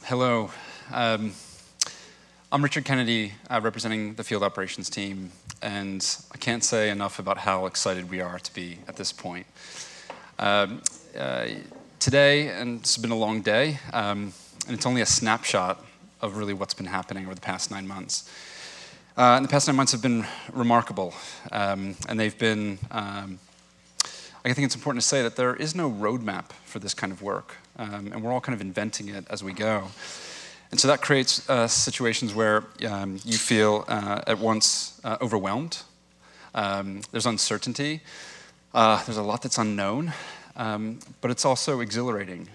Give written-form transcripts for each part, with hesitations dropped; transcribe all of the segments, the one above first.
Hello. I'm Richard Kennedy, representing the field operations team, and I can't say enough about how excited we are to be at this point. Today, and it's been a long day, and it's only a snapshot of really what's been happening over the past 9 months. And the past 9 months have been remarkable, and they've been, I think it's important to say that there is no roadmap for this kind of work, and we're all kind of inventing it as we go. And so that creates situations where you feel at once overwhelmed. There's uncertainty. There's a lot that's unknown, but it's also exhilarating,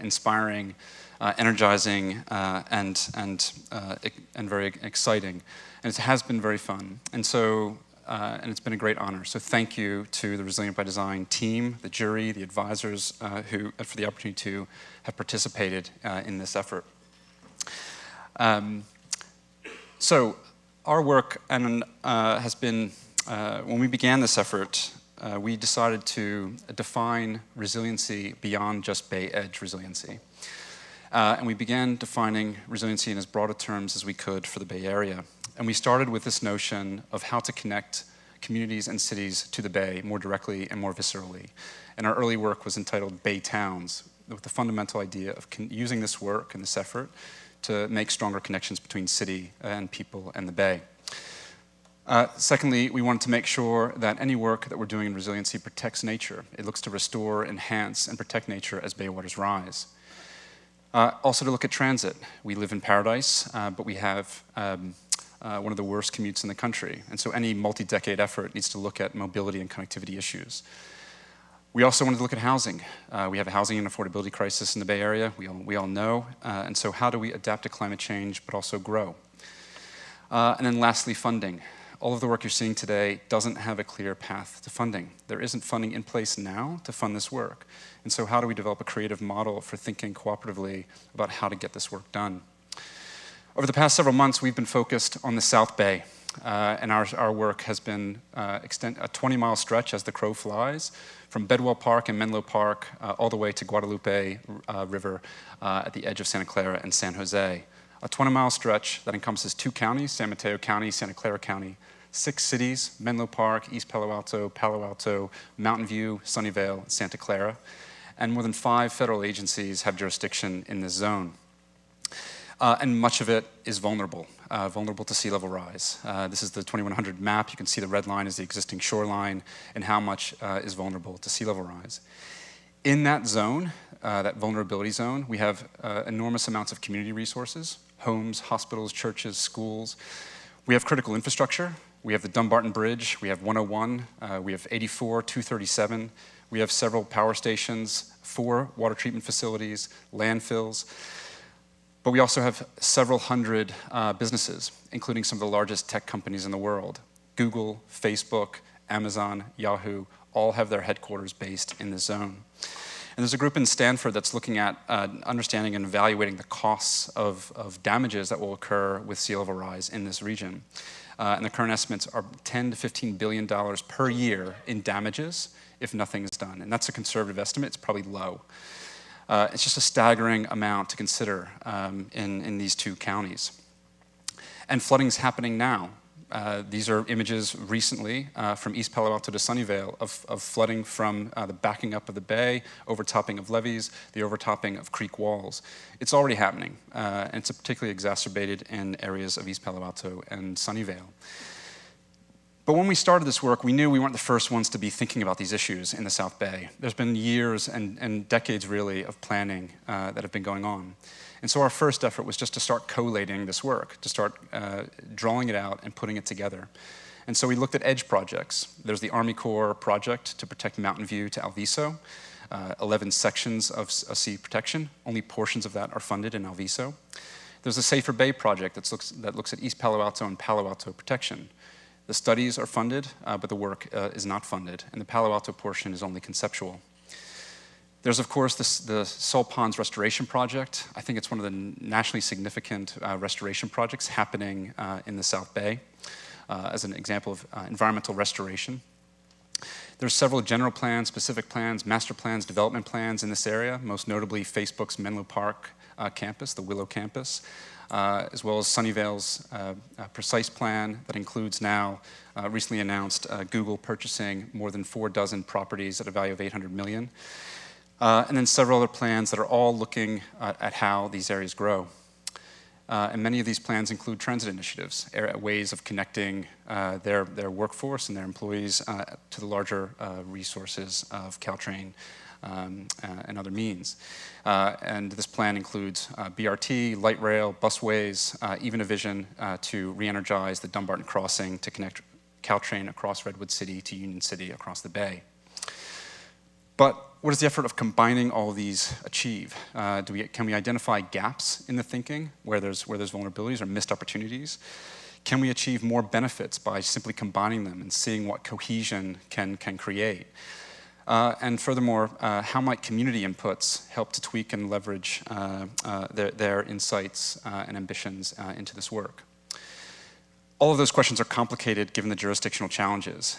inspiring, energizing, and very exciting. And it has been very fun. And so, and it's been a great honor. So thank you to the Resilient by Design team, the jury, the advisors who for the opportunity to have participated in this effort. So our work has been, when we began this effort, we decided to define resiliency beyond just Bay Edge resiliency. And we began defining resiliency in as broad a terms as we could for the Bay Area. And we started with this notion of how to connect communities and cities to the Bay more directly and more viscerally. And our early work was entitled Bay Towns, with the fundamental idea of using this work and this effort to make stronger connections between city and people and the Bay. Secondly, we wanted to make sure that any work that we're doing in resiliency protects nature. It looks to restore, enhance, and protect nature as bay waters rise. Also to look at transit. We live in paradise, but we have one of the worst commutes in the country. And so any multi-decade effort needs to look at mobility and connectivity issues. We also wanted to look at housing. We have a housing and affordability crisis in the Bay Area, we all know. And so how do we adapt to climate change, but also grow? And then lastly, funding. All of the work you're seeing today doesn't have a clear path to funding. There isn't funding in place now to fund this work. And so how do we develop a creative model for thinking cooperatively about how to get this work done? Over the past several months, we've been focused on the South Bay. And our work has been a 20-mile stretch as the crow flies, from Bedwell Park and Menlo Park all the way to Guadalupe River at the edge of Santa Clara and San Jose. A 20-mile stretch that encompasses 2 counties, San Mateo County, Santa Clara County, 6 cities, Menlo Park, East Palo Alto, Mountain View, Sunnyvale, Santa Clara, and more than 5 federal agencies have jurisdiction in this zone. And much of it is vulnerable to sea level rise. This is the 2100 map. You can see the red line is the existing shoreline and how much is vulnerable to sea level rise. In that zone, that vulnerability zone, we have enormous amounts of community resources, homes, hospitals, churches, schools. We have critical infrastructure. We have the Dumbarton Bridge. We have 101. We have 84, 237. We have several power stations, 4 water treatment facilities, landfills. But we also have several hundred businesses, including some of the largest tech companies in the world. Google, Facebook, Amazon, Yahoo, all have their headquarters based in this zone. And there's a group in Stanford that's looking at understanding and evaluating the costs of damages that will occur with sea level rise in this region. And the current estimates are $10 to $15 billion per year in damages if nothing is done. And that's a conservative estimate. It's probably low. It's just a staggering amount to consider in these 2 counties. And flooding's happening now. These are images recently from East Palo Alto to Sunnyvale of flooding from the backing up of the bay, overtopping of levees, the overtopping of creek walls. It's already happening, and it's particularly exacerbated in areas of East Palo Alto and Sunnyvale. But when we started this work, we knew we weren't the first ones to be thinking about these issues in the South Bay. There's been years and decades, really, of planning that have been going on. And so our first effort was just to start collating this work, to start drawing it out and putting it together. And so we looked at EDGE projects. There's the Army Corps project to protect Mountain View to Alviso, 11 sections of sea protection. Only portions of that are funded in Alviso. There's a Safer Bay project that looks at East Palo Alto and Palo Alto protection. The studies are funded, but the work is not funded, and the Palo Alto portion is only conceptual. There's, of course, the Salt Ponds Restoration Project. I think it's one of the nationally significant restoration projects happening in the South Bay as an example of environmental restoration. There's several general plans, specific plans, master plans, development plans in this area, most notably Facebook's Menlo Park campus, the Willow campus, as well as Sunnyvale's precise plan that includes now recently announced Google purchasing more than 4 dozen properties at a value of $800 million. And then several other plans that are all looking at how these areas grow. And many of these plans include transit initiatives, ways of connecting their workforce and their employees to the larger resources of Caltrain and other means. And this plan includes BRT, light rail, busways, even a vision to re-energize the Dumbarton Crossing to connect Caltrain across Redwood City to Union City across the bay. But what does the effort of combining all of these achieve? Can we identify gaps in the thinking where there's vulnerabilities or missed opportunities? Can we achieve more benefits by simply combining them and seeing what cohesion can create? And furthermore, how might community inputs help to tweak and leverage their insights and ambitions into this work? All of those questions are complicated given the jurisdictional challenges.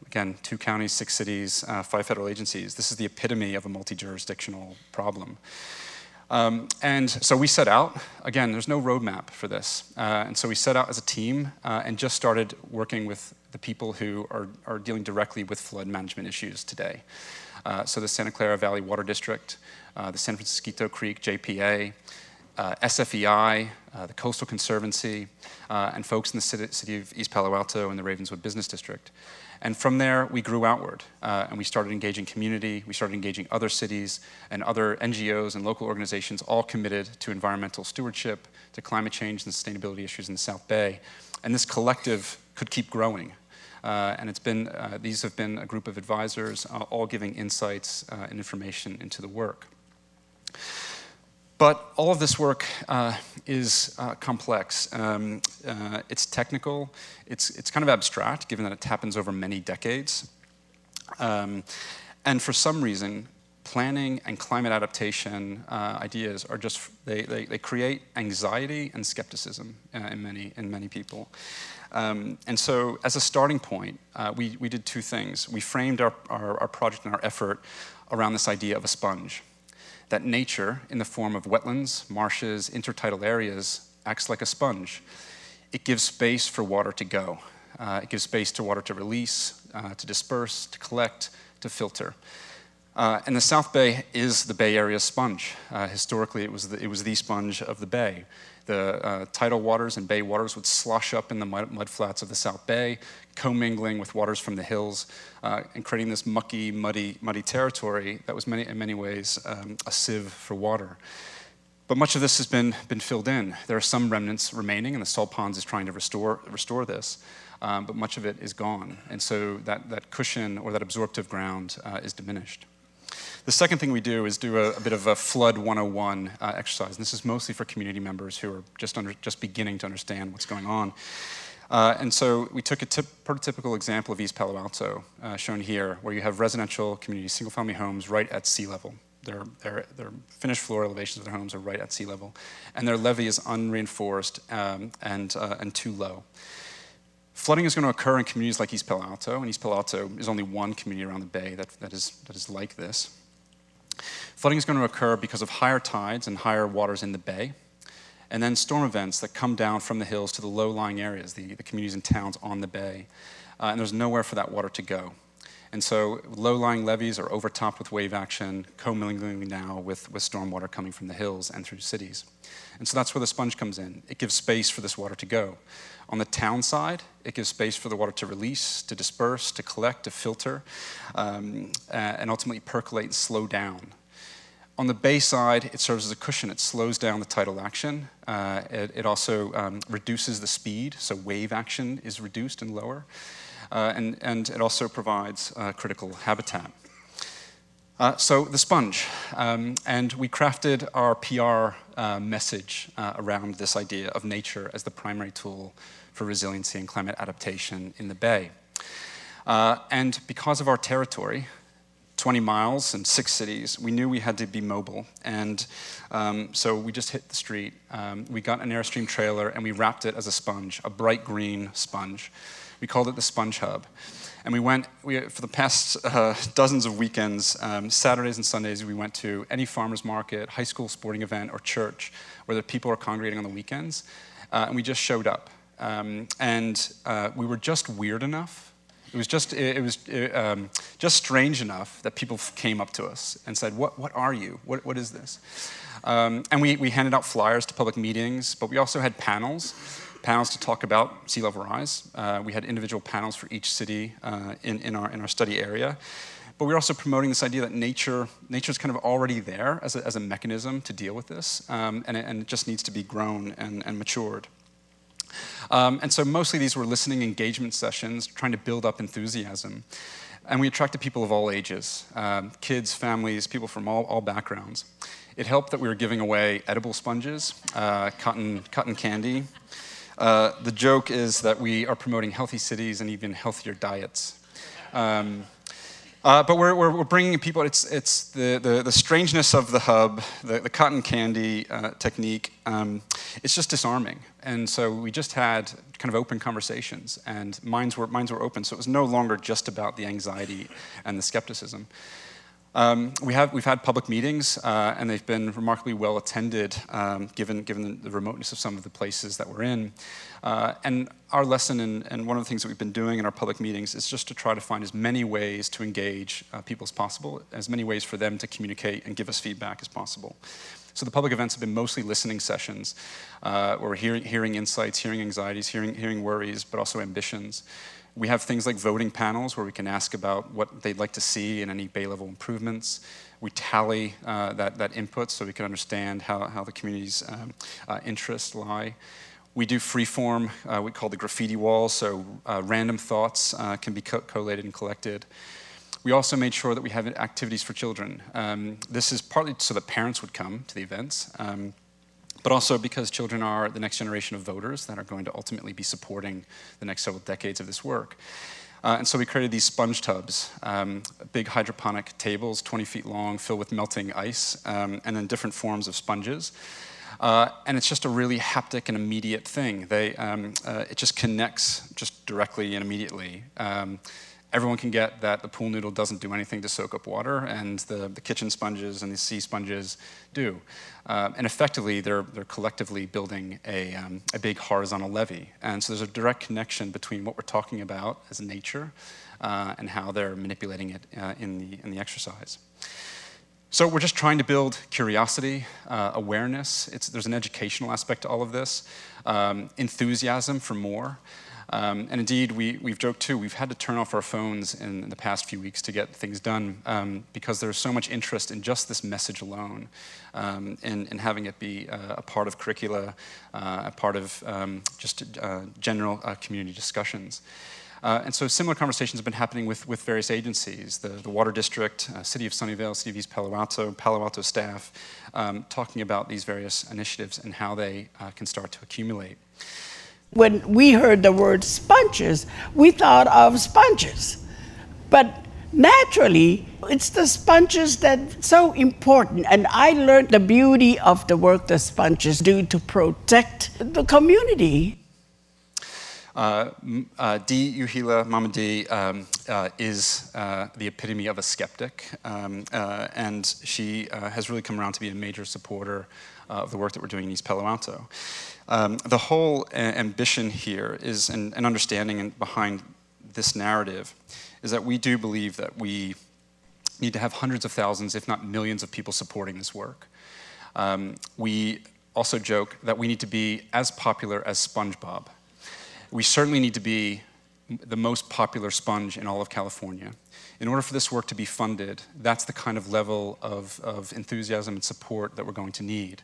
Again, 2 counties, 6 cities, 5 federal agencies. This is the epitome of a multi-jurisdictional problem. And so we set out, again, there's no roadmap for this. And so we set out as a team and just started working with the people who are dealing directly with flood management issues today. So the Santa Clara Valley Water District, the San Francisco Creek JPA, SFEI, the Coastal Conservancy, and folks in the city of East Palo Alto and the Ravenswood Business District. And from there, we grew outward, and we started engaging community, we started engaging other cities and other NGOs and local organizations, all committed to environmental stewardship, to climate change and sustainability issues in the South Bay. And this collective could keep growing. And these have been a group of advisors, all giving insights and information into the work. But all of this work is complex. It's technical. It's kind of abstract, given that it happens over many decades. And for some reason, planning and climate adaptation ideas are just, they create anxiety and skepticism in many people. And so as a starting point, we did 2 things. We framed our project and our effort around this idea of a sponge. That nature, in the form of wetlands, marshes, intertidal areas, acts like a sponge. It gives space for water to go. It gives space to water to release, to disperse, to collect, to filter. And the South Bay is the Bay Area sponge. Historically, it was the sponge of the bay. The tidal waters and bay waters would slosh up in the mudflats of the South Bay, commingling with waters from the hills, and creating this mucky, muddy territory that was in many ways a sieve for water. But much of this has been filled in. There are some remnants remaining, and the Salt Ponds is trying to restore this, but much of it is gone. And so that cushion or that absorptive ground is diminished. The second thing we do is do a bit of a Flood 101 exercise. And this is mostly for community members who are just beginning to understand what's going on. And so we took a prototypical example of East Palo Alto, shown here, where you have residential community single-family homes right at sea level. Their finished floor elevations of their homes are right at sea level. And their levee is unreinforced and too low. Flooding is going to occur in communities like East Palo Alto, and East Palo Alto is only one community around the bay that is like this. Flooding is going to occur because of higher tides and higher waters in the bay, and then storm events that come down from the hills to the low-lying areas, the communities and towns on the bay, and there's nowhere for that water to go. And so low-lying levees are overtopped with wave action, commingling now with stormwater coming from the hills and through cities. And so that's where the sponge comes in. It gives space for this water to go. On the town side, it gives space for the water to release, to disperse, to collect, to filter, and ultimately percolate and slow down. On the bay side, it serves as a cushion. It slows down the tidal action. It also reduces the speed, so wave action is reduced and lower. And it also provides critical habitat. So the sponge, and we crafted our PR message around this idea of nature as the primary tool for resiliency and climate adaptation in the Bay. And because of our territory, 20 miles in 6 cities, we knew we had to be mobile. And so we just hit the street. We got an Airstream trailer and we wrapped it as a sponge, a bright green sponge. We called it the Sponge Hub. And for the past dozens of weekends, Saturdays and Sundays, we went to any farmer's market, high school sporting event, or church where the people are congregating on the weekends. And we just showed up. We were just weird enough. It was just strange enough that people came up to us and said, what are you? What is this? And we handed out flyers to public meetings, but we also had panels to talk about sea level rise. We had individual panels for each city in our study area. But we're also promoting this idea that nature's kind of already there as a mechanism to deal with this, and it just needs to be grown and matured. And so mostly these were listening engagement sessions, trying to build up enthusiasm. And we attracted people of all ages, kids, families, people from all backgrounds. It helped that we were giving away edible sponges, cotton candy. The joke is that we are promoting healthy cities and even healthier diets. But we're bringing people, it's the strangeness of the hub, the cotton candy technique, it's just disarming. And so we just had kind of open conversations, and minds were open, so it was no longer just about the anxiety and the skepticism. We've had public meetings, and they've been remarkably well attended, given the remoteness of some of the places that we're in. And our lesson, and one of the things that we've been doing in our public meetings, is just to try to find as many ways to engage people as possible, as many ways for them to communicate and give us feedback as possible. So the public events have been mostly listening sessions, where we're hearing insights, hearing anxieties, hearing worries, but also ambitions. We have things like voting panels where we can ask about what they'd like to see in any Bay level improvements. We tally that input so we can understand how the community's interests lie. We do free-form, we call the graffiti wall, so random thoughts can be collated and collected. We also made sure that we have activities for children. This is partly so that parents would come to the events, but also because children are the next generation of voters that are going to ultimately be supporting the next several decades of this work. And so we created these sponge tubs, big hydroponic tables, 20 feet long, filled with melting ice, and then different forms of sponges. And it's just a really haptic and immediate thing. It just connects just directly and immediately. Everyone can get that the pool noodle doesn't do anything to soak up water, and the kitchen sponges and the sea sponges do. And effectively, they're collectively building a big horizontal levee. And so there's a direct connection between what we're talking about as nature and how they're manipulating it in the exercise. So we're just trying to build curiosity, awareness. There's an educational aspect to all of this, enthusiasm for more. And indeed, we've joked too, we've had to turn off our phones in the past few weeks to get things done because there's so much interest in just this message alone, in having it be a part of curricula, a part of just general community discussions. And so similar conversations have been happening with various agencies, the Water District, City of Sunnyvale, City of East Palo Alto staff, talking about these various initiatives and how they can start to accumulate. When we heard the word sponges, we thought of sponges. But naturally, it's the sponges that's so important. And I learned the beauty of the work the sponges do to protect the community. Dee Uhila, Mama Dee, is the epitome of a skeptic. And she has really come around to be a major supporter of the work that we're doing in East Palo Alto. The whole ambition here is, and understanding behind this narrative, is that we do believe that we need to have hundreds of thousands, if not millions of people supporting this work. We also joke that we need to be as popular as SpongeBob. We certainly need to be the most popular sponge in all of California. In order for this work to be funded, that's the kind of level of enthusiasm and support that we're going to need.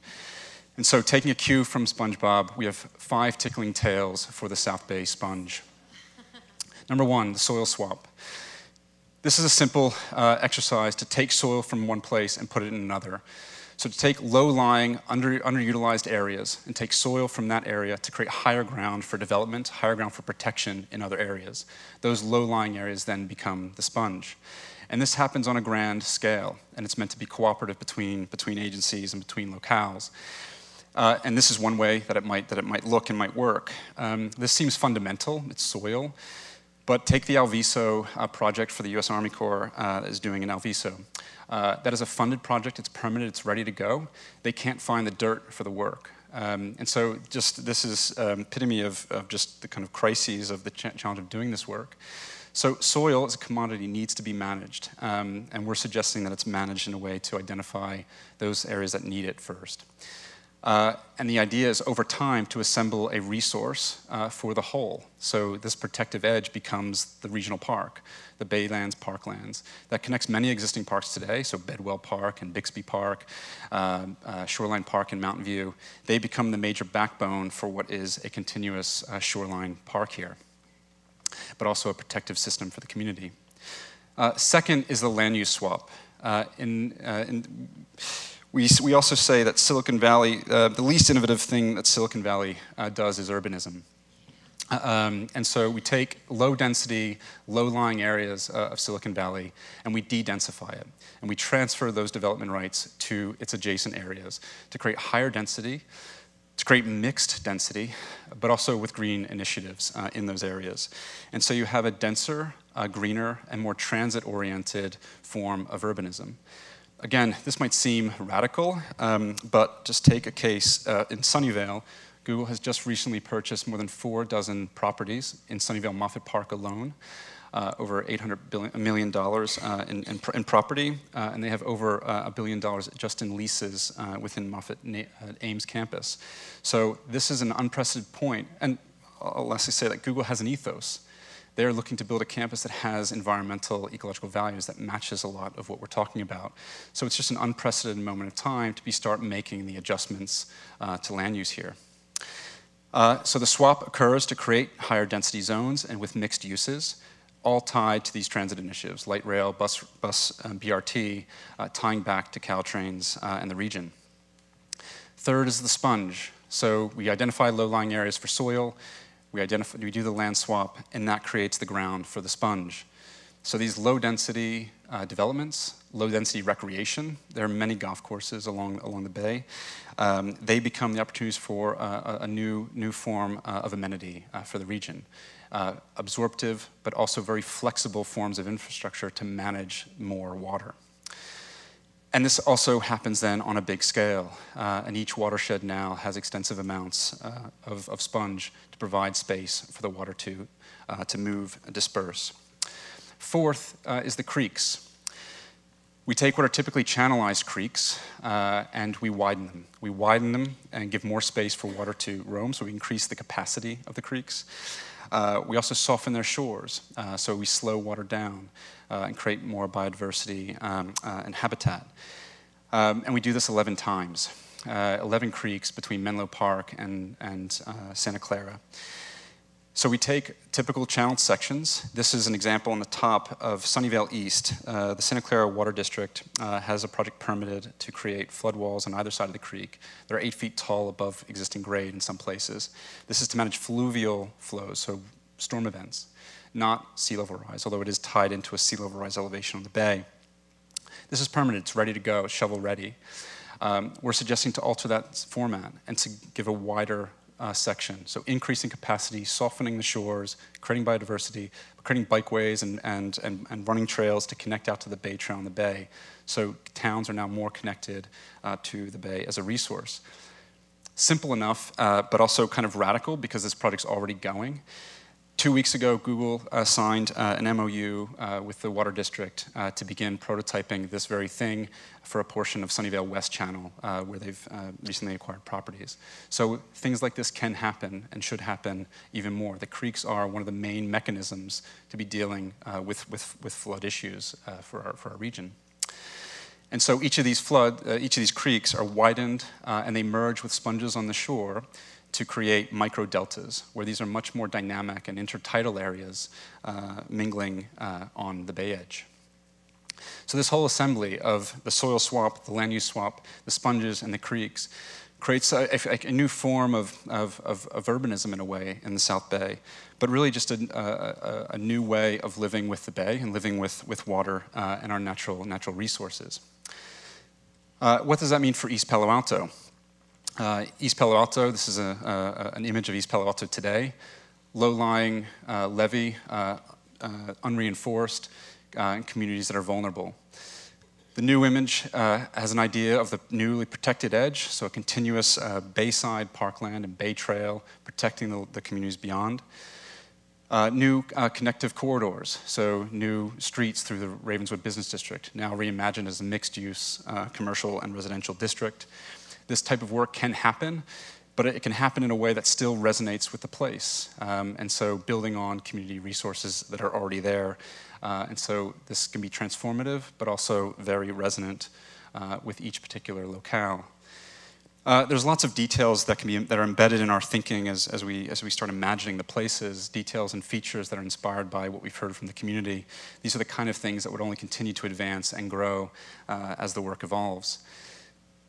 And so taking a cue from SpongeBob, we have 5 tickling tales for the South Bay sponge. Number 1, the soil swap. This is a simple exercise to take soil from one place and put it in another. So to take low-lying, underutilized areas and take soil from that area to create higher ground for development, higher ground for protection in other areas. Those low-lying areas then become the sponge. And this happens on a grand scale, and it's meant to be cooperative between agencies and between locales. And this is one way that it might look and might work. This seems fundamental. It's soil. But take the Alviso project for the U.S. Army Corps that is doing in Alviso. That is a funded project. It's permitted. It's ready to go. They can't find the dirt for the work. And so this is epitome of just the kind of crises of the challenge of doing this work. So soil as a commodity needs to be managed. And we're suggesting that it's managed in a way to identify those areas that need it first. And the idea is over time to assemble a resource for the whole. So this protective edge becomes the regional park, the baylands, parklands, that connects many existing parks today, so Bedwell Park and Bixby Park, Shoreline Park and Mountain View. They become the major backbone for what is a continuous shoreline park here, but also a protective system for the community. Second is the land use swap. We also say that Silicon Valley, the least innovative thing that Silicon Valley does is urbanism. And so we take low-density, low-lying areas of Silicon Valley, and we de-densify it. And we transfer those development rights to its adjacent areas to create higher density, to create mixed density, but also with green initiatives in those areas. And so you have a denser, greener, and more transit-oriented form of urbanism. Again, this might seem radical, but just take a case in Sunnyvale. Google has just recently purchased more than 4 dozen properties in Sunnyvale Moffett Park alone, over $800 million in property, and they have over $1 billion just in leases within Moffett Ames campus. So this is an unprecedented point, and I'll lastly say that Google has an ethos. They're looking to build a campus that has environmental, ecological values that matches a lot of what we're talking about. So it's just an unprecedented moment of time to start making the adjustments to land use here. So the swap occurs to create higher density zones and with mixed uses, all tied to these transit initiatives, light rail, bus BRT, tying back to Caltrains and the region. Third is the sponge. So we identify low-lying areas for soil, we do the land swap, and that creates the ground for the sponge. So these low-density developments, low-density recreation, there are many golf courses along the bay. They become the opportunities for a new form of amenity for the region. Absorptive, but also very flexible forms of infrastructure to manage more water. And this also happens then on a big scale. And each watershed now has extensive amounts of sponge to provide space for the water to move and disperse. Fourth is the creeks. We take what are typically channelized creeks and we widen them. We widen them and give more space for water to roam, so we increase the capacity of the creeks. We also soften their shores, so we slow water down and create more biodiversity and habitat. And we do this 11 times, 11 creeks between Menlo Park and Santa Clara. So we take typical channeled sections. This is an example on the top of Sunnyvale East. The Santa Clara Water District has a project permitted to create flood walls on either side of the creek. They're 8 feet tall above existing grade in some places. This is to manage fluvial flows, so storm events, not sea level rise, although it is tied into a sea level rise elevation on the bay. This is permitted. It's ready to go, shovel ready. We're suggesting to alter that format and to give a wider section. So increasing capacity, softening the shores, creating biodiversity, creating bikeways and running trails to connect out to the bay trail in the bay. So towns are now more connected to the bay as a resource. Simple enough, but also kind of radical because this project's already going. 2 weeks ago, Google signed an MOU with the Water District to begin prototyping this very thing for a portion of Sunnyvale West Channel where they've recently acquired properties. So things like this can happen and should happen even more. The creeks are one of the main mechanisms to be dealing with flood issues for our region. And so each of these creeks are widened and they merge with sponges on the shore to create micro deltas, where these are much more dynamic and intertidal areas mingling on the bay edge. So this whole assembly of the soil swap, the land use swap, the sponges, and the creeks creates a new form of urbanism in a way in the South Bay, but really just a new way of living with the bay and living with water and our natural resources. What does that mean for East Palo Alto? East Palo Alto, this is an image of East Palo Alto today. Low-lying levee, unreinforced, and communities that are vulnerable. The new image has an idea of the newly protected edge, so a continuous bayside parkland and bay trail protecting the communities beyond. New connective corridors, so new streets through the Ravenswood Business District, now reimagined as a mixed-use commercial and residential district. This type of work can happen, but it can happen in a way that still resonates with the place. And so building on community resources that are already there. And so this can be transformative, but also very resonant with each particular locale. There's lots of details that are embedded in our thinking as we start imagining the places, details and features that are inspired by what we've heard from the community. These are the kind of things that would only continue to advance and grow as the work evolves.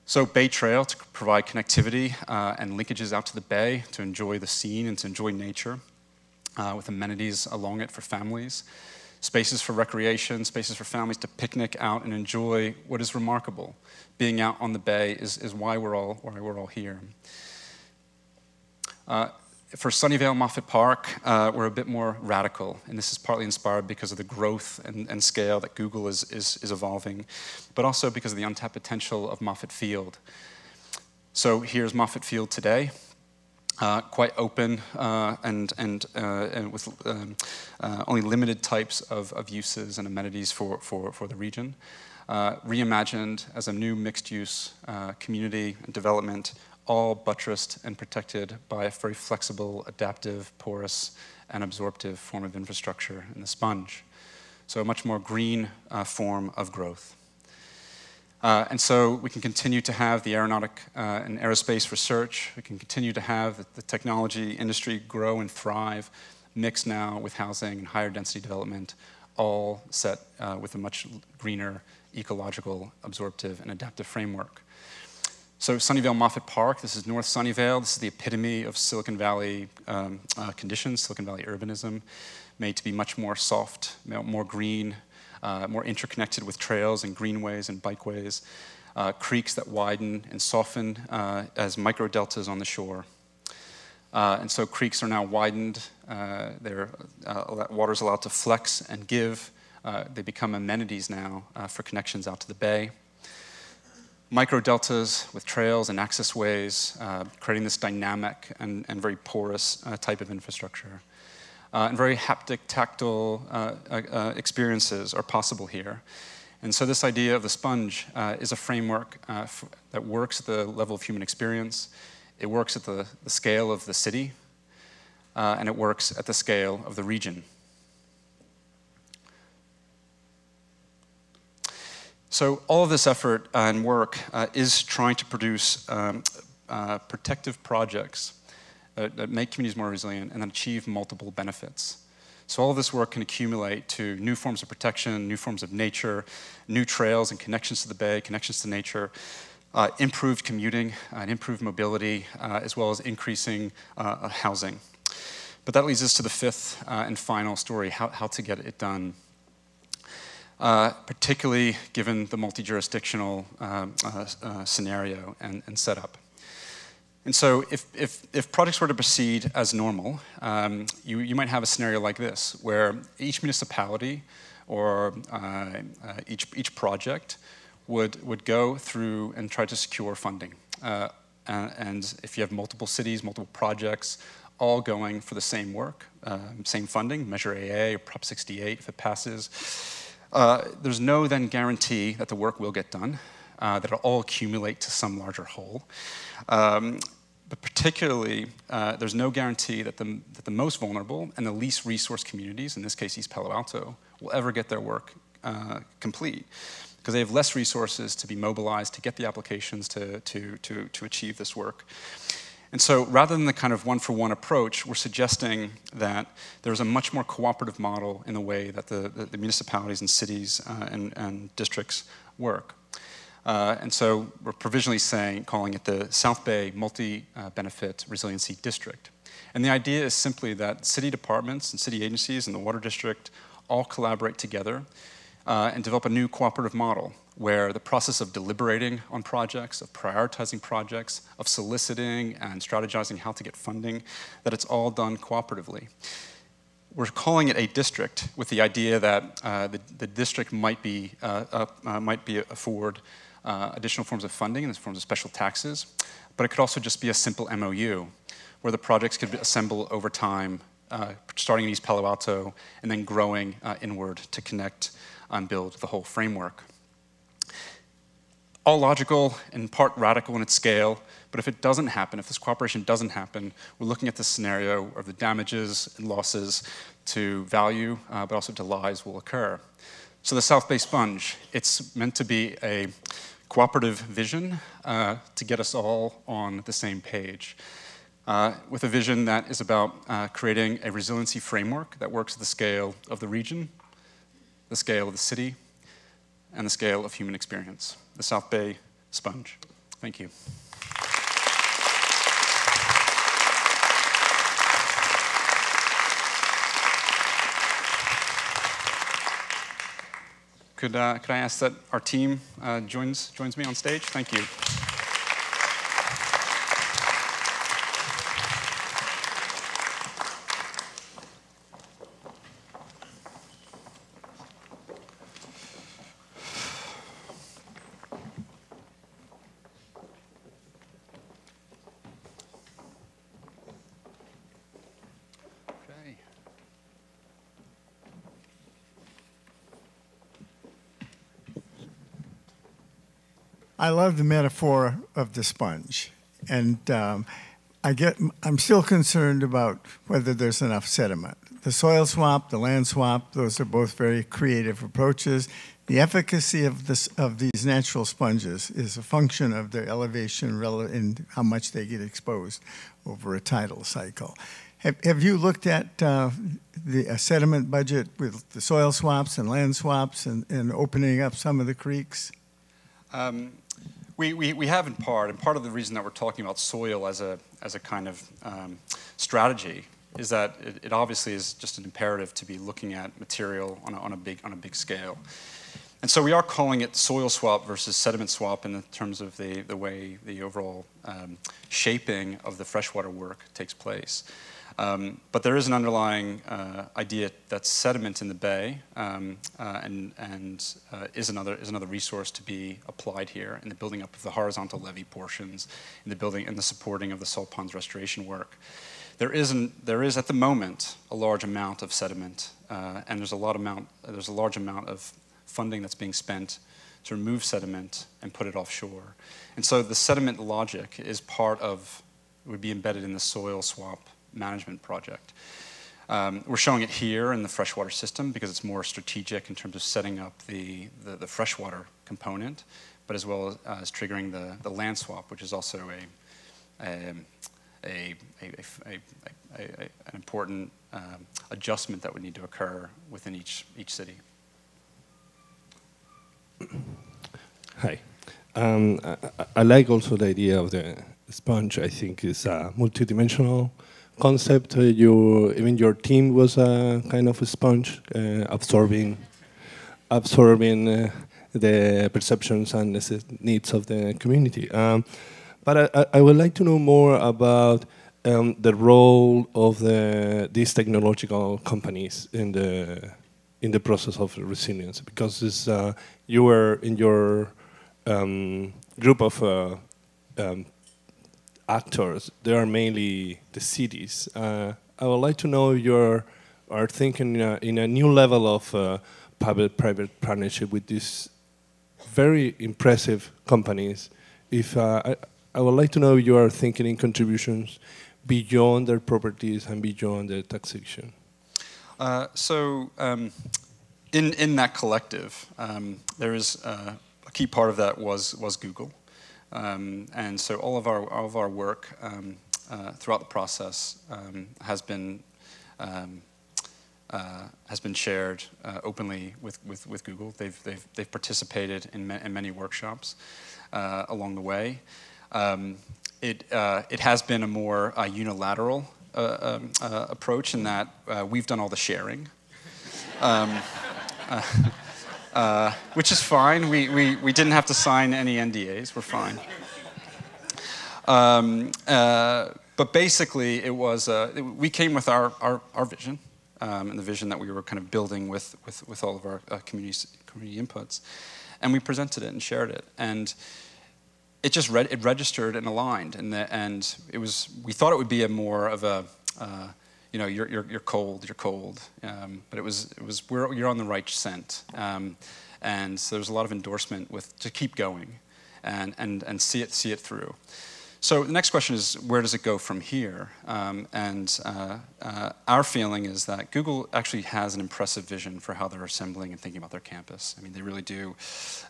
So Bay Trail to provide connectivity and linkages out to the bay to enjoy the scene and to enjoy nature with amenities along it for families. Spaces for recreation, spaces for families to picnic out and enjoy what is remarkable. Being out on the bay is why we're all here. For Sunnyvale Moffett Park, we're a bit more radical, and this is partly inspired because of the growth and scale that Google is evolving, but also because of the untapped potential of Moffett Field. So here's Moffett Field today. Quite open and with only limited types of uses and amenities for the region. Reimagined as a new mixed-use community and development, all buttressed and protected by a very flexible, adaptive, porous, and absorptive form of infrastructure in the sponge. So a much more green form of growth. And so we can continue to have the aeronautic and aerospace research. We can continue to have the technology industry grow and thrive, mixed now with housing and higher density development, all set with a much greener, ecological, absorptive, and adaptive framework. So Sunnyvale Moffett Park, this is North Sunnyvale. This is the epitome of Silicon Valley conditions, Silicon Valley urbanism, made to be much more soft, more green, more interconnected with trails and greenways and bikeways, creeks that widen and soften as microdeltas on the shore. And so creeks are now widened, water's allowed to flex and give. They become amenities now for connections out to the bay. Microdeltas with trails and access ways, creating this dynamic and very porous type of infrastructure. And very haptic, tactile experiences are possible here. And so this idea of the sponge is a framework that works at the level of human experience. It works at the scale of the city, and it works at the scale of the region. So all of this effort and work is trying to produce protective projects that make communities more resilient and that achieve multiple benefits. So all of this work can accumulate to new forms of protection, new forms of nature, new trails and connections to the bay, connections to nature, improved commuting and improved mobility, as well as increasing housing. But that leads us to the fifth and final story, how to get it done. Particularly given the multi-jurisdictional scenario and setup. And so if projects were to proceed as normal, you might have a scenario like this, where each municipality or each project would go through and try to secure funding. And if you have multiple cities, multiple projects, all going for the same work, same funding, Measure AA or Prop 68 if it passes, there's no then guarantee that the work will get done, that it'll all accumulate to some larger whole. But particularly, there's no guarantee that the most vulnerable and the least resourced communities, in this case East Palo Alto, will ever get their work complete, because they have less resources to be mobilized to get the applications to achieve this work. And so rather than the kind of one-for-one approach, we're suggesting that there's a much more cooperative model in the way that the municipalities and cities and districts work. And so we're provisionally calling it the South Bay Multi-Benefit Resiliency District. And the idea is simply that city departments and city agencies and the water district all collaborate together and develop a new cooperative model where the process of deliberating on projects, of prioritizing projects, of soliciting and strategizing how to get funding, that it's all done cooperatively. We're calling it a district with the idea that the district might afford additional forms of funding in the forms of special taxes, but it could also just be a simple MOU where the projects could assemble over time, starting in East Palo Alto and then growing inward to connect and build the whole framework. All logical and part radical in its scale, but if it doesn't happen, if this cooperation doesn't happen, we're looking at the scenario of the damages and losses to value, but also to lives will occur. So the South Bay Sponge, it's meant to be a cooperative vision to get us all on the same page. With a vision that is about creating a resiliency framework that works at the scale of the region, the scale of the city, and the scale of human experience. The South Bay Sponge. Thank you. Could I ask that our team joins me on stage? Thank you. I love the metaphor of the sponge, and I'm still concerned about whether there's enough sediment. The soil swap, the land swap, those are both very creative approaches. The efficacy of these natural sponges is a function of their elevation and how much they get exposed over a tidal cycle. Have you looked at the sediment budget with the soil swaps and land swaps and opening up some of the creeks? We have in part, and part of the reason that we're talking about soil as a kind of strategy is that it obviously is just an imperative to be looking at material on a big scale. And so we are calling it soil swap versus sediment swap in terms of the way the overall shaping of the freshwater work takes place. But there is an underlying idea that sediment in the bay is another resource to be applied here in the building up of the horizontal levee portions, in the building and the supporting of the salt ponds restoration work. There is at the moment a large amount of sediment, and there's a large amount of funding that's being spent to remove sediment and put it offshore. And so the sediment logic would be embedded in the soil swap management project. We're showing it here in the freshwater system because it's more strategic in terms of setting up the freshwater component, but as well as triggering the land swap, which is also an important adjustment that would need to occur within each city. Hi. I like also the idea of the sponge. I think it's a multidimensional concept. Even your team was a kind of a sponge, absorbing the perceptions and the needs of the community. But I would like to know more about the role of these technological companies in the process of resilience, because you were in your group of actors. They are mainly the cities. I would like to know if you are thinking in a new level of public-private partnership with these very impressive companies. I would like to know if you are thinking in contributions beyond their properties and beyond their taxation. In that collective, there is a key part of that was Google, and so all of our work throughout the process has been has been shared openly with Google. They've participated in many workshops along the way. It has been a more unilateral approach in that we've done all the sharing, which is fine. We didn't have to sign any NDAs. We're fine. But basically, it was we came with our vision, and the vision that we were kind of building with all of our community inputs, and we presented it and shared it, and it just it registered and aligned, and it was, we thought it would be a more of a you know, you're cold, but it was you're on the right scent, and so there's a lot of endorsement to keep going, and see it through. So the next question is, where does it go from here? Our feeling is that Google actually has an impressive vision for how they're assembling and thinking about their campus. I mean, they really do.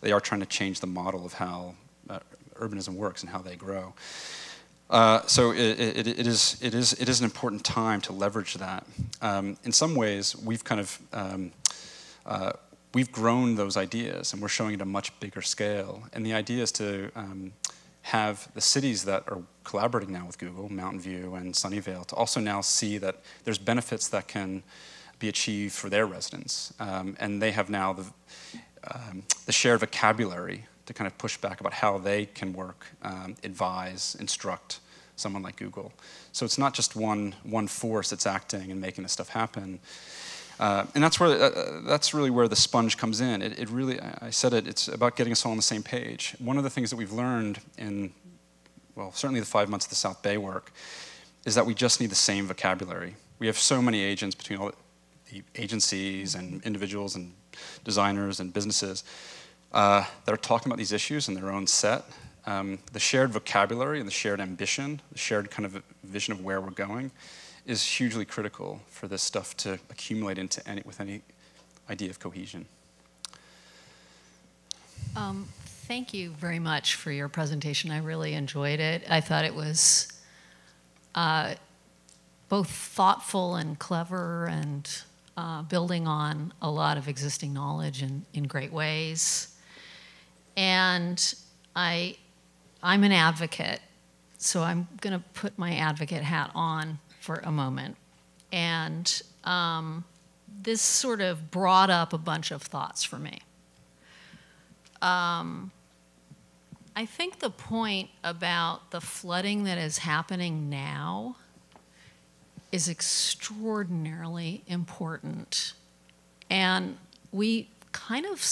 They are trying to change the model of how urbanism works and how they grow. So it is an important time to leverage that. In some ways, we've kind of we've grown those ideas, and we're showing it at a much bigger scale. And the idea is to have the cities that are collaborating now with Google, Mountain View and Sunnyvale, to also now see that there's benefits that can be achieved for their residents. And they have now the shared vocabulary to kind of push back about how they can work, advise, instruct someone like Google. So it's not just one force that's acting and making this stuff happen. And that's really where the sponge comes in. It really, I said it, it's about getting us all on the same page. One of the things that we've learned in, well, certainly the 5 months of the South Bay work, is that we just need the same vocabulary. We have so many agents between all the agencies and individuals and designers and businesses that are talking about these issues in their own set. The shared vocabulary and the shared ambition, the shared kind of vision of where we're going, is hugely critical for this stuff to accumulate into with any idea of cohesion. Thank you very much for your presentation. I really enjoyed it. I thought it was both thoughtful and clever, and building on a lot of existing knowledge in great ways. And I'm an advocate, so I'm going to put my advocate hat on for a moment. And this sort of brought up a bunch of thoughts for me. I think the point about the flooding that is happening now is extraordinarily important. And we kind of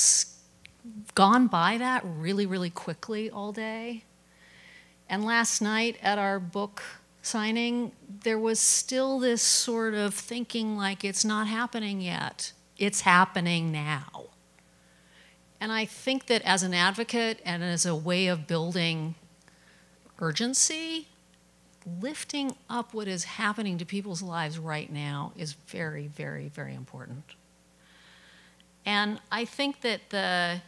gone by that really, really quickly all day. And last night at our book signing, there was still this sort of thinking like it's not happening yet. It's happening now. And I think that as an advocate and as a way of building urgency, lifting up what is happening to people's lives right now is very, very, very important. And I think that the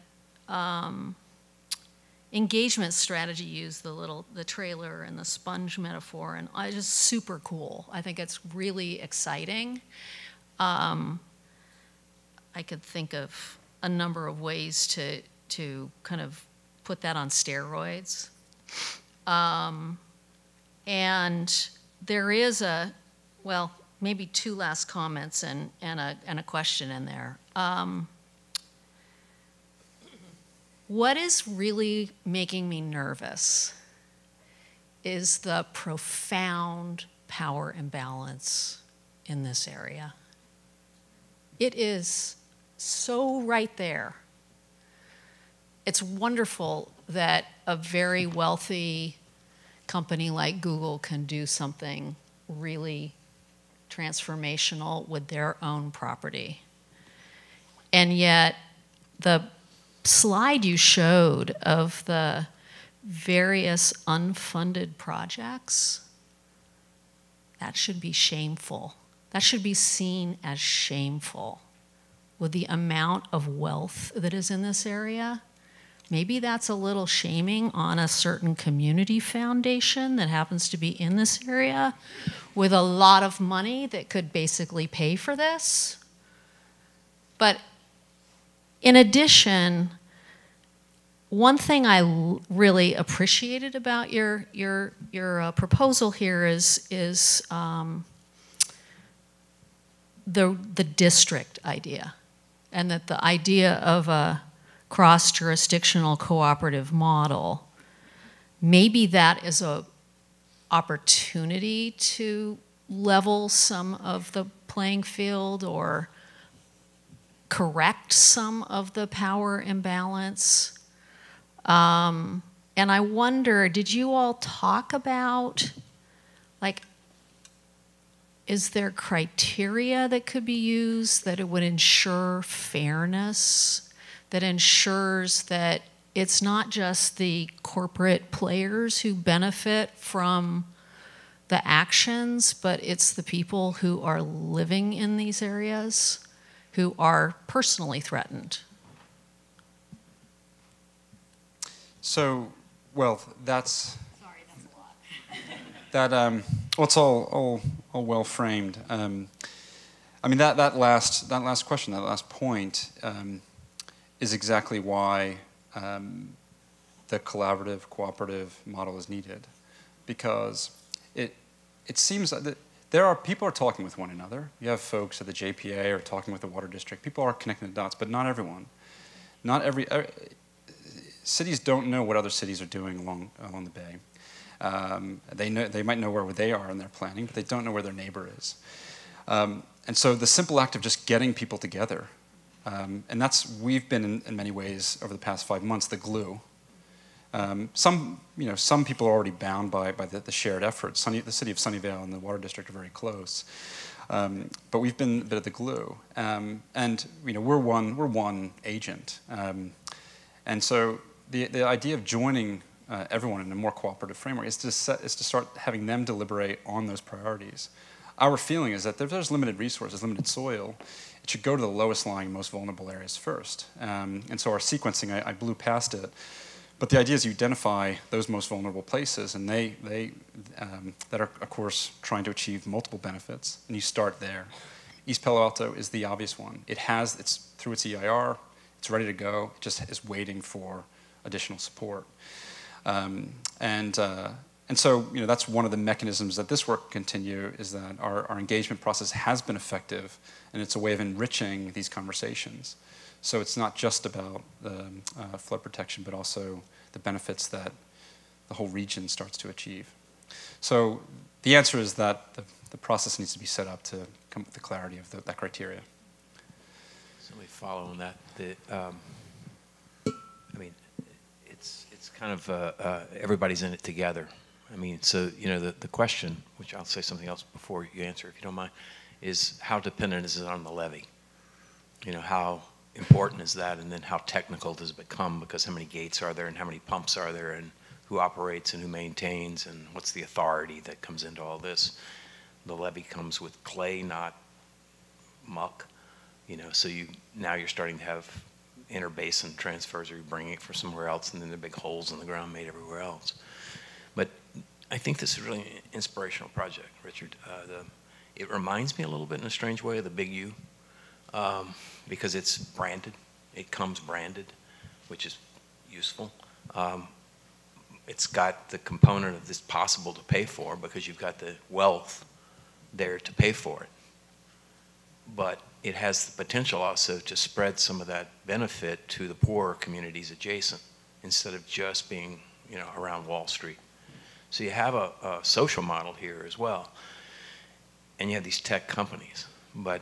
engagement strategy used, the trailer and the sponge metaphor, and it's just super cool. I think it's really exciting. I could think of a number of ways to kind of put that on steroids. And there is well, maybe two last comments and a question in there. What is really making me nervous is the profound power imbalance in this area. It is so right there. It's wonderful that a very wealthy company like Google can do something really transformational with their own property. And yet, the slide you showed of the various unfunded projects, that should be shameful. That should be seen as shameful. With the amount of wealth that is in this area, maybe that's a little shaming on a certain community foundation that happens to be in this area with a lot of money that could basically pay for this. But in addition, one thing I really appreciated about your proposal here is the district idea, and that the idea of a cross-jurisdictional cooperative model, maybe that is a opportunity to level some of the playing field or correct some of the power imbalance. And I wonder, did you all talk about, like, is there criteria that could be used that it would ensure fairness, that ensures that it's not just the corporate players who benefit from the actions, but it's the people who are living in these areas who are personally threatened? So, well, that's... Sorry, that's a lot. That, well, it's all well framed. I mean, that last question, that last point, is exactly why the collaborative, cooperative model is needed, because it seems that people are talking with one another. You have folks at the JPA are talking with the water district. People are connecting the dots, but not everyone. Not every cities don't know what other cities are doing along the bay. They might know where they are in their planning, but they don't know where their neighbor is. And so the simple act of just getting people together, and we've been in many ways over the past 5 months the glue. Some people are already bound by the shared efforts. The city of Sunnyvale and the water district are very close, but we've been a bit of the glue. And we're one agent, and so the idea of joining everyone in a more cooperative framework is to start having them deliberate on those priorities. Our feeling is that if there's limited resources, limited soil, it should go to the lowest lying, most vulnerable areas first. And so our sequencing, I blew past it, but the idea is you identify those most vulnerable places, and they that are, of course, trying to achieve multiple benefits, and you start there. East Palo Alto is the obvious one. It's through its EIR, it's ready to go, it just is waiting for additional support. And so that's one of the mechanisms that this work can continue, is that our engagement process has been effective, and it's a way of enriching these conversations. So it's not just about the flood protection, but also the benefits that the whole region starts to achieve. So the answer is that the process needs to be set up to come with the clarity of that criteria. So we follow on that. I mean, it's kind of everybody's in it together. I mean, so the question, which I'll say something else before you answer, if you don't mind, is how dependent is it on the levee? How important is that, and then how technical does it become, because how many gates are there, and how many pumps are there, and who operates and who maintains, and what's the authority that comes into all this? The levee comes with clay, not muck, so now you're starting to have interbasin transfers, or you're bringing it from somewhere else, and then there are big holes in the ground made everywhere else. But I think this is really an inspirational project, Richard. It reminds me a little bit in a strange way of the Big U, because it's branded. It comes branded, which is useful. It's got the component of this possible to pay for, because you've got the wealth there to pay for it. But it has the potential also to spread some of that benefit to the poorer communities adjacent, instead of just being around Wall Street. So you have a social model here as well, and you have these tech companies. But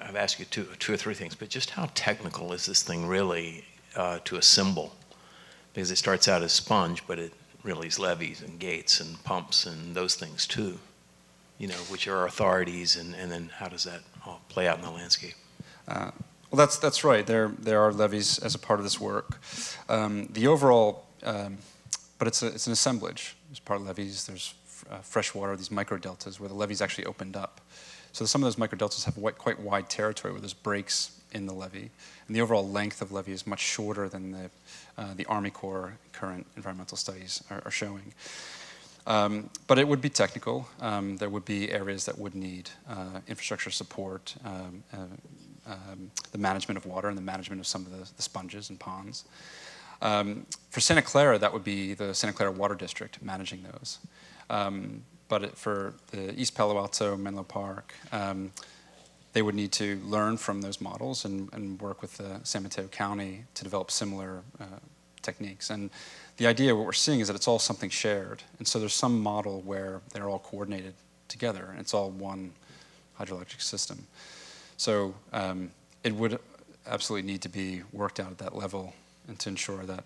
I've asked you two or three things, but just how technical is this thing really to assemble? Because it starts out as sponge, but it really is levees and gates and pumps and those things too, which are authorities, and then how does that all play out in the landscape? Well, that's right. There are levees as a part of this work. The overall, but it's an assemblage. There's part of levees. There's freshwater, these microdeltas where the levees actually opened up. So some of those microdeltas have quite wide territory where there's breaks in the levee, and the overall length of levee is much shorter than the Army Corps current environmental studies are showing. But it would be technical. There would be areas that would need infrastructure support, the management of water and the management of some of the sponges and ponds. For Santa Clara, that would be the Santa Clara Water District managing those. But for the East Palo Alto, Menlo Park, they would need to learn from those models and work with San Mateo County to develop similar techniques. And the idea, what we're seeing, is that it's all something shared. And so there's some model where they're all coordinated together, and it's all one hydroelectric system. So it would absolutely need to be worked out at that level, and to ensure that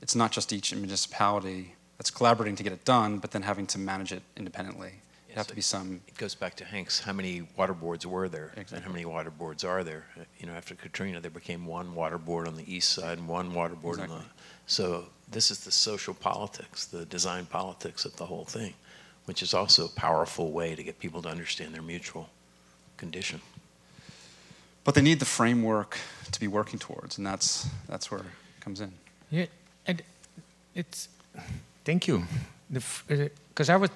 it's not just each municipality that's collaborating to get it done, but then having to manage it independently. It'd have to be some... It goes back to Hanks. How many water boards were there? Exactly. And how many water boards are there? You know, after Katrina, there became one water board on the east side and one water board on the... So this is the social politics, the design politics of the whole thing, which is also a powerful way to get people to understand their mutual condition. But they need the framework to be working towards, and that's where it comes in. Yeah, and it's... Thank you. Because I was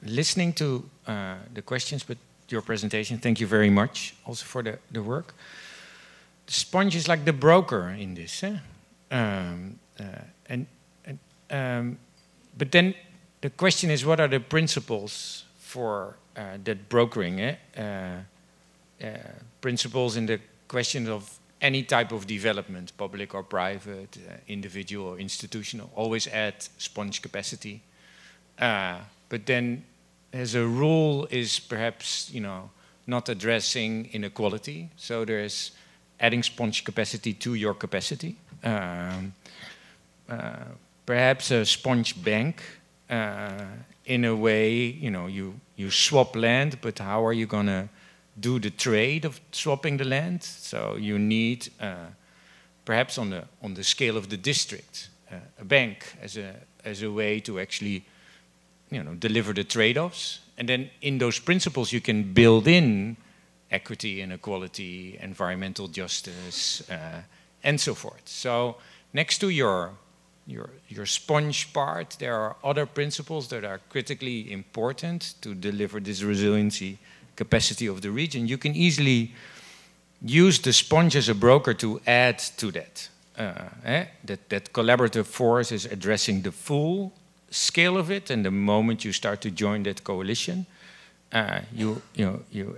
listening to the questions, but your presentation, thank you very much also for the work. The sponge is like the broker in this. But then the question is, what are the principles for that brokering? Principles in the question of any type of development, public or private, individual or institutional, always add sponge capacity. But then, as a rule, is perhaps not addressing inequality. So there's adding sponge capacity to your capacity. Perhaps a sponge bank. In a way, you swap land, but how are you going to do the trade of swapping the land? So you need, perhaps on the scale of the district, a bank as a way to actually, deliver the trade-offs. And then in those principles, you can build in equity, inequality, environmental justice, and so forth. So next to your sponge part, there are other principles that are critically important to deliver this resiliency capacity of the region. You can easily use the sponge as a broker to add to that. That collaborative force is addressing the full scale of it, and the moment you start to join that coalition, you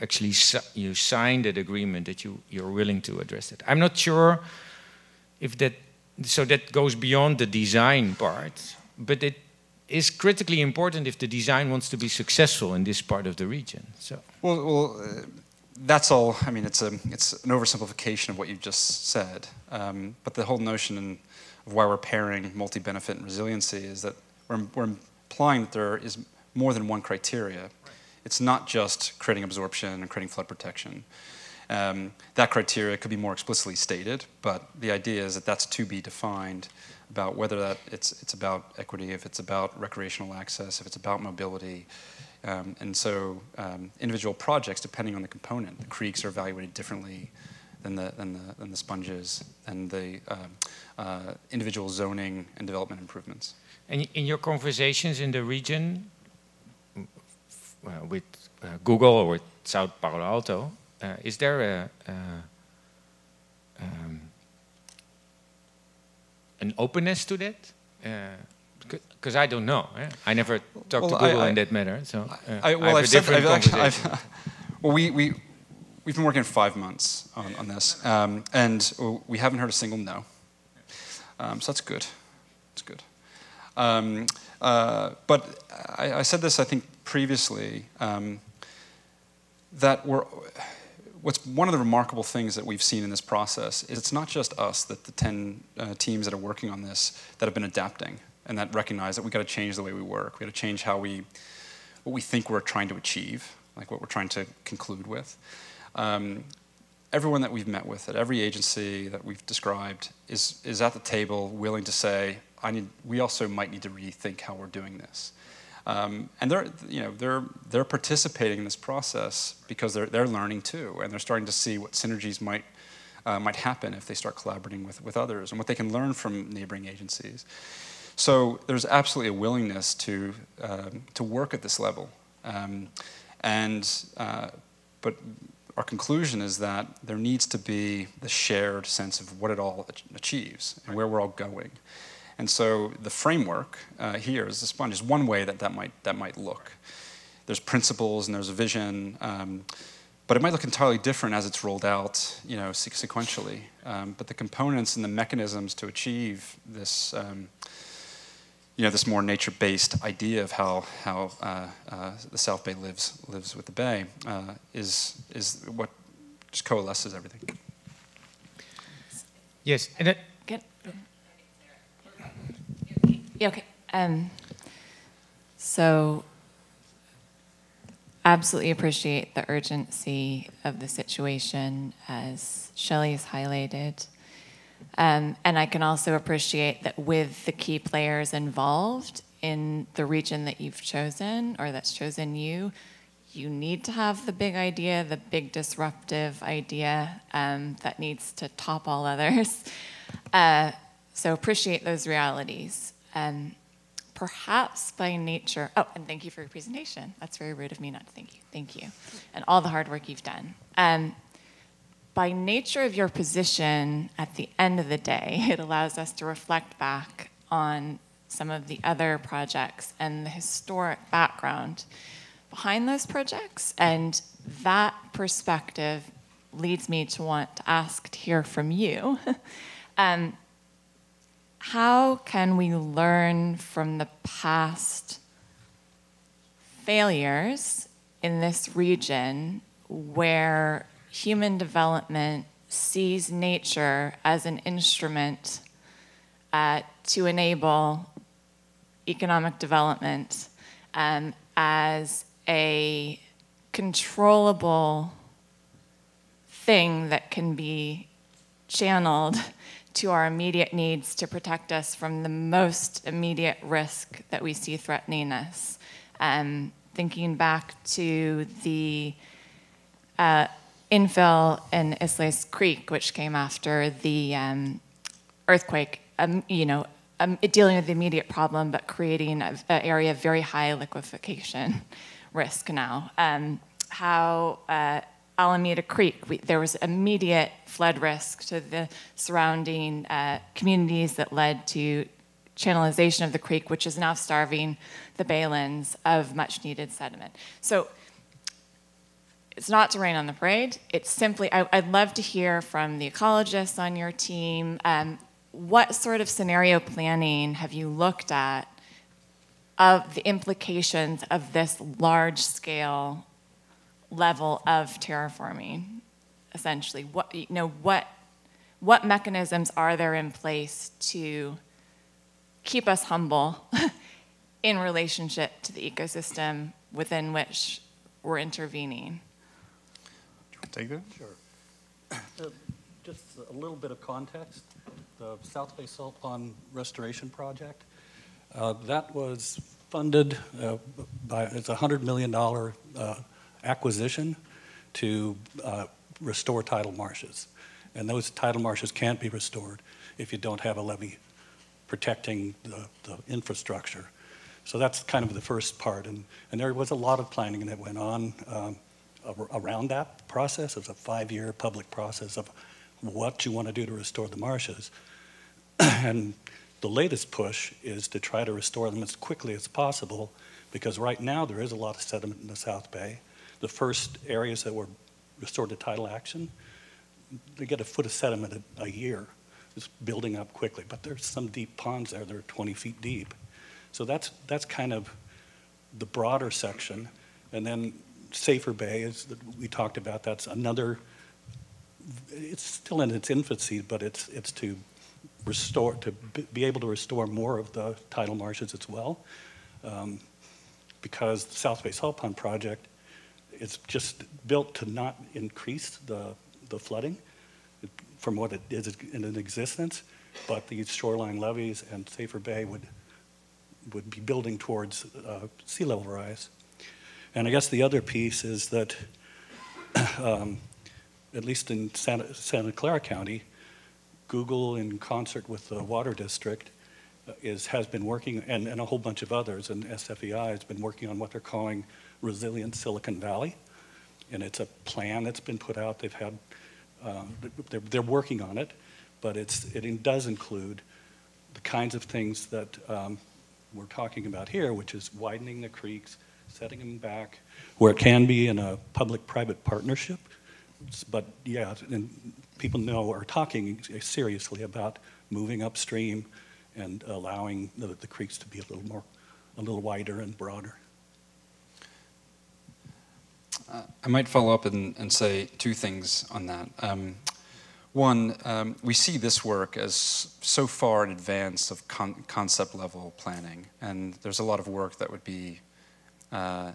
actually you sign that agreement that you're willing to address it. I'm not sure if that goes beyond the design part, but it is critically important if the design wants to be successful in this part of the region. So. Well, that's all. I mean, it's an oversimplification of what you just said. But the whole notion of why we're pairing multi-benefit and resiliency is that we're implying that there is more than one criteria. Right. It's not just creating absorption and creating flood protection. That criteria could be more explicitly stated, but the idea is that that's to be defined about whether it's about equity, if it's about recreational access, if it's about mobility. And so individual projects, depending on the component, the creeks are evaluated differently than the sponges, and the individual zoning and development improvements. And in your conversations in the region with Google or with South Palo Alto, is there an openness to that? Because I don't know. I never talked to Google in that matter. So we've been working for 5 months on this, and we haven't heard a single no. So that's good. That's good. But I said this, I think, previously, that what's one of the remarkable things that we've seen in this process is it's not just us, that the 10 teams that are working on this that have been adapting and that recognize that we've got to change the way we work. We've got to change what we think we're trying to achieve, like what we're trying to conclude with. Everyone that we've met with at every agency that we've described is at the table willing to say, we also might need to rethink how we're doing this. And they're participating in this process because they're learning too, and they're starting to see what synergies might happen if they start collaborating with others, and what they can learn from neighboring agencies. So there's absolutely a willingness to work at this level, but our conclusion is that there needs to be the shared sense of what it all achieves and where we're all going. And so the framework here is the sponge is one way that might look. There's principles and there's a vision, but it might look entirely different as it's rolled out, you know, sequentially. But the components and the mechanisms to achieve this, you know, this more nature-based idea of how the South Bay lives with the Bay is what just coalesces everything. Yes, and Good. Yeah, okay. So, absolutely appreciate the urgency of the situation, as Shelley has highlighted. And I can also appreciate that with the key players involved in the region that you've chosen, or that's chosen you, you need to have the big idea, the big disruptive idea that needs to top all others. So appreciate those realities. Perhaps by nature, oh, and thank you for your presentation. That's very rude of me not to thank you. Thank you. And all the hard work you've done. By nature of your position, at the end of the day, it allows us to reflect back on some of the other projects and the historic background behind those projects. And that perspective leads me to want to ask to hear from you. How can we learn from the past failures in this region where human development sees nature as an instrument to enable economic development as a controllable thing that can be channeled to our immediate needs to protect us from the most immediate risk that we see threatening us? Thinking back to the infill in Isles Creek, which came after the earthquake, dealing with the immediate problem, but creating an area of very high liquefaction risk now. How Alameda Creek, there was immediate flood risk to the surrounding communities that led to channelization of the creek, which is now starving the baylands of much needed sediment. So it's not to rain on the parade. It's simply, I'd love to hear from the ecologists on your team. What sort of scenario planning have you looked at of the implications of this large scale level of terraforming, essentially? What mechanisms are there in place to keep us humble in relationship to the ecosystem within which we're intervening? Take that? Sure. Just a little bit of context. The South Bay Salt Pond Restoration Project, that was funded it's a $100 million acquisition to restore tidal marshes. And those tidal marshes can't be restored if you don't have a levee protecting the infrastructure. So that's kind of the first part. And there was a lot of planning that went on around that process. It was a 5-year public process of what you want to do to restore the marshes. And the latest push is to try to restore them as quickly as possible, because right now there is a lot of sediment in the South Bay. The first areas that were restored to tidal action, they get a foot of sediment a year. It's building up quickly, but there's some deep ponds there that are 20 feet deep. So that's kind of the broader section. And then Safer Bay, as we talked about, that's another, it's still in its infancy, but it's to restore, to be able to restore more of the tidal marshes as well. Because the South Bay Salt Pond Project is just built to not increase the flooding from what it is in existence, but these shoreline levees and Safer Bay would be building towards sea level rise. And I guess the other piece is that, at least in Santa Clara County, Google, in concert with the Water District, has been working, and a whole bunch of others, and SFEI has been working on what they're calling Resilient Silicon Valley, and it's a plan that's been put out. They've had, they're working on it, but it does include the kinds of things that we're talking about here, which is widening the creeks, setting them back, where it can be in a public-private partnership. But yeah, and people are talking seriously about moving upstream and allowing the creeks to be a little wider and broader. I might follow up and say two things on that. One, we see this work as so far in advance of concept level planning, and there's a lot of work that would be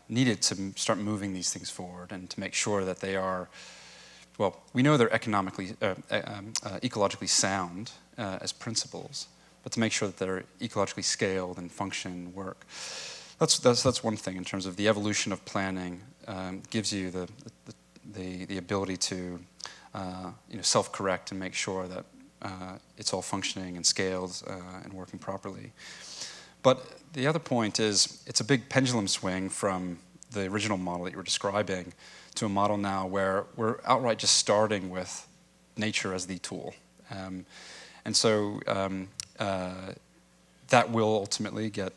needed to start moving these things forward and to make sure that they are, well, we know they're economically, ecologically sound as principles, but to make sure that they're ecologically scaled and function work. That's one thing in terms of the evolution of planning. Gives you the ability to self-correct and make sure that it's all functioning and scaled and working properly. But the other point is it's a big pendulum swing from the original model that you were describing to a model now where we're outright just starting with nature as the tool. And so that will ultimately get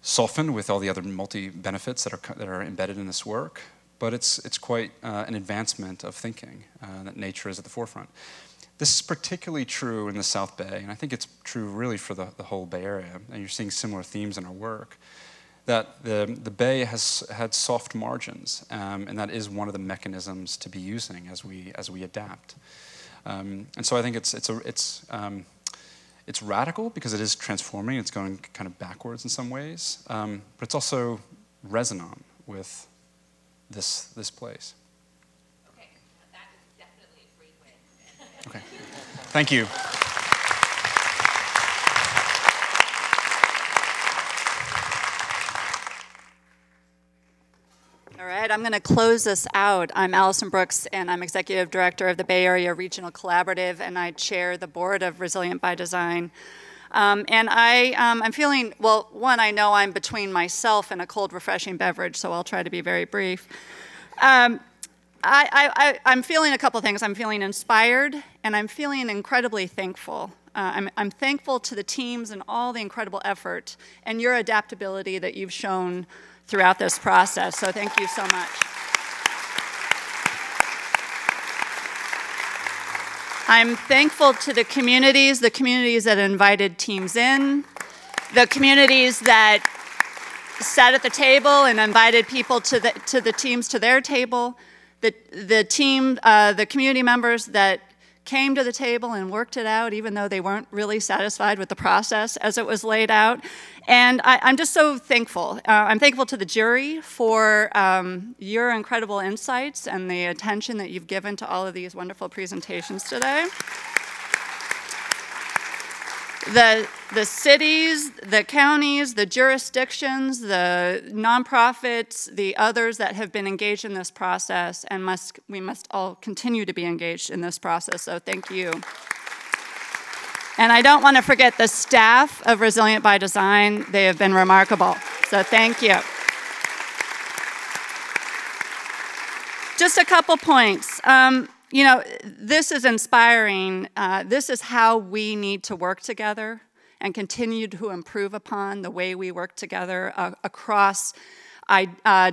softened with all the other multi-benefits that are embedded in this work. But it's quite an advancement of thinking that nature is at the forefront. This is particularly true in the South Bay, and I think it's true really for the whole Bay Area, and you're seeing similar themes in our work, that the Bay has had soft margins, and that is one of the mechanisms to be using as we adapt. And so I think it's radical because it is transforming, it's going kind of backwards in some ways, but it's also resonant with this place. Okay, that is definitely a free win. Okay, thank you. All right, I'm going to close this out. I'm Allison Brooks, and I'm Executive Director of the Bay Area Regional Collaborative, and I chair the board of Resilient by Design. And I'm feeling, well, one, I know I'm between myself and a cold, refreshing beverage, so I'll try to be very brief. I'm feeling a couple things. I'm feeling inspired, and I'm feeling incredibly thankful. I'm thankful to the teams and all the incredible effort and your adaptability that you've shown throughout this process, so thank you so much. I'm thankful to the communities that invited teams in, the communities that sat at the table and invited people to the teams to their table, the community members that came to the table and worked it out even though they weren't really satisfied with the process as it was laid out. And I'm just so thankful. I'm thankful to the jury for your incredible insights and the attention that you've given to all of these wonderful presentations today. The cities, the counties, the jurisdictions, the nonprofits, the others that have been engaged in this process, and we must all continue to be engaged in this process, so thank you. And I don't want to forget the staff of Resilient by Design. They have been remarkable, so thank you. Just a couple points. You know, this is inspiring. This is how we need to work together and continue to improve upon the way we work together across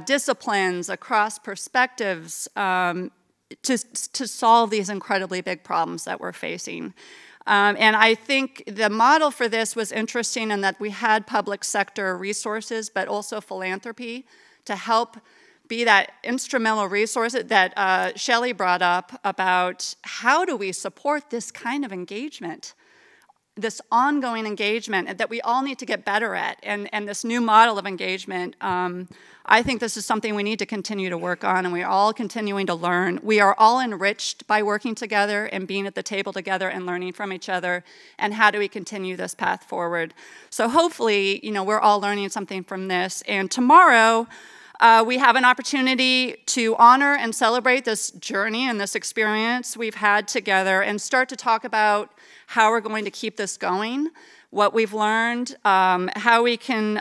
disciplines, across perspectives, to solve these incredibly big problems that we're facing. And I think the model for this was interesting in that we had public sector resources, but also philanthropy to help be that instrumental resource that Shelley brought up about how do we support this kind of engagement, this ongoing engagement that we all need to get better at, and this new model of engagement. I think this is something we need to continue to work on, and we're all continuing to learn. We are all enriched by working together and being at the table together and learning from each other, and how do we continue this path forward. So hopefully, you know, we're all learning something from this, and tomorrow, we have an opportunity to honor and celebrate this journey and this experience we've had together and start to talk about how we're going to keep this going, what we've learned, how we can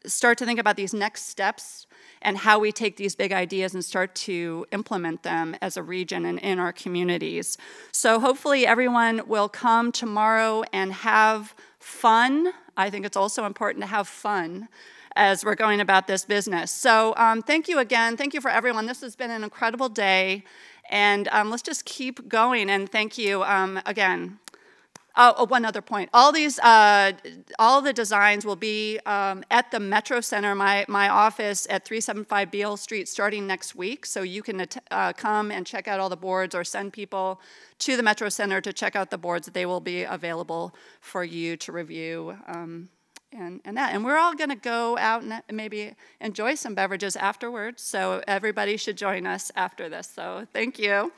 start to think about these next steps and how we take these big ideas and start to implement them as a region and in our communities. So hopefully everyone will come tomorrow and have fun. I think it's also important to have fun as we're going about this business. So thank you again. Thank you for everyone. This has been an incredible day. And let's just keep going. And thank you again. Oh, one other point. All the designs will be at the Metro Center, my office at 375 Beale Street, starting next week. So you can come and check out all the boards or send people to the Metro Center to check out the boards. They will be available for you to review. And we're all going to go out and maybe enjoy some beverages afterwards. So everybody should join us after this. So thank you.